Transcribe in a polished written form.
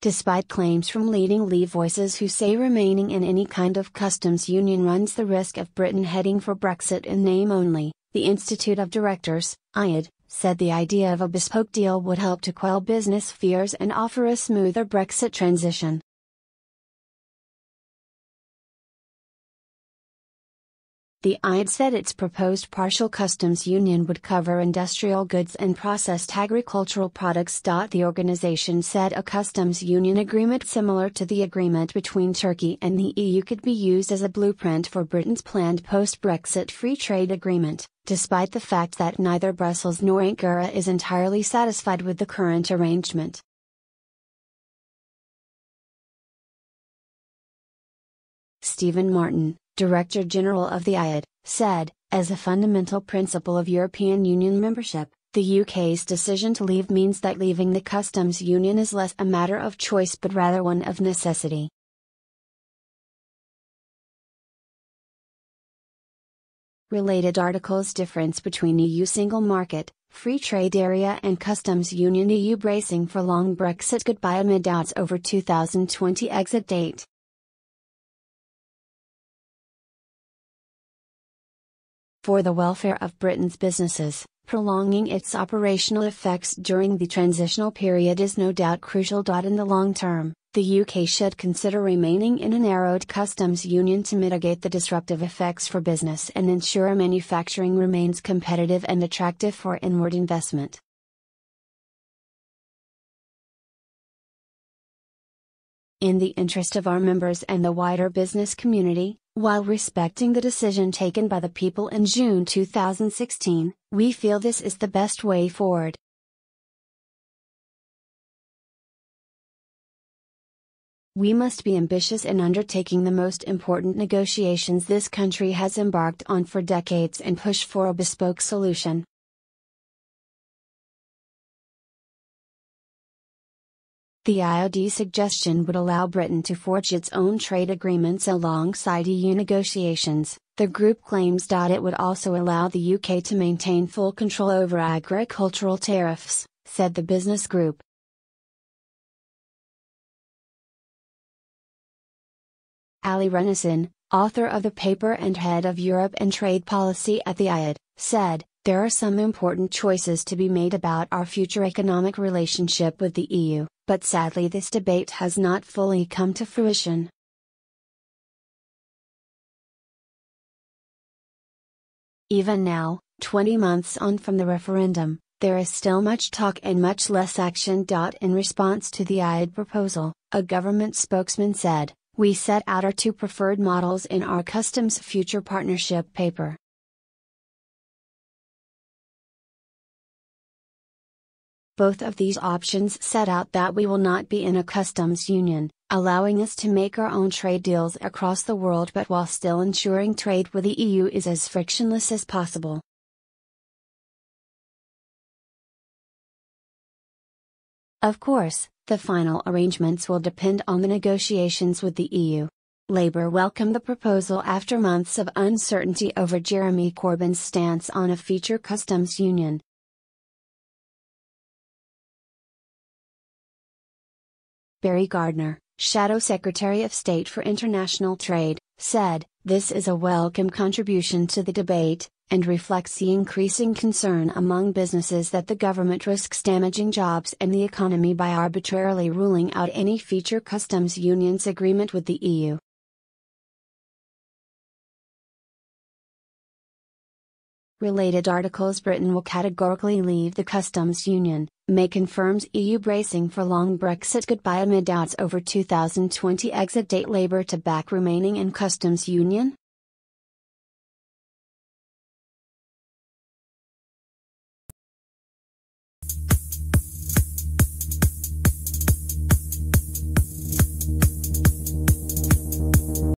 despite claims from leading Leave voices who say remaining in any kind of customs union runs the risk of Britain heading for Brexit in name only. The Institute of Directors, IAD, said the idea of a bespoke deal would help to quell business fears and offer a smoother Brexit transition. The IAD said its proposed partial customs union would cover industrial goods and processed agricultural products. The organization said a customs union agreement similar to the agreement between Turkey and the EU could be used as a blueprint for Britain's planned post-Brexit free trade agreement, despite the fact that neither Brussels nor Ankara is entirely satisfied with the current arrangement. Stephen Martin, Director General of the IAD, said, as a fundamental principle of European Union membership, the UK's decision to leave means that leaving the customs union is less a matter of choice but rather one of necessity. Related articles: difference between EU single market, free trade area and customs union. EU bracing for long Brexit, goodbye amid doubts over 2020 exit date. For the welfare of Britain's businesses, prolonging its operational effects during the transitional period is no doubt crucial. In the long term, the UK should consider remaining in a narrowed customs union to mitigate the disruptive effects for business and ensure manufacturing remains competitive and attractive for inward investment. In the interest of our members and the wider business community, while respecting the decision taken by the people in June 2016, we feel this is the best way forward. We must be ambitious in undertaking the most important negotiations this country has embarked on for decades and push for a bespoke solution. The IOD suggestion would allow Britain to forge its own trade agreements alongside EU negotiations, the group claims. It would also allow the UK to maintain full control over agricultural tariffs, said the business group. Ali Renison, author of the paper and head of Europe and trade policy at the IAD, said, "There are some important choices to be made about our future economic relationship with the EU, but sadly this debate has not fully come to fruition." Even now, 20 months on from the referendum, there is still much talk and much less action. In response to the IAD proposal, a government spokesman said, "We set out our two preferred models in our customs future partnership paper. Both of these options set out that we will not be in a customs union, allowing us to make our own trade deals across the world but while still ensuring trade with the EU is as frictionless as possible." Of course, the final arrangements will depend on the negotiations with the EU. Labour welcomed the proposal after months of uncertainty over Jeremy Corbyn's stance on a future customs union. Barry Gardner, Shadow Secretary of State for International Trade, said, "This is a welcome contribution to the debate, and reflects the increasing concern among businesses that the government risks damaging jobs and the economy by arbitrarily ruling out any future customs unions agreement with the EU." Related articles: Britain will categorically leave the customs union, May confirms EU bracing for long Brexit, goodbye amid doubts over 2020 exit date. Labour to back remaining in customs union?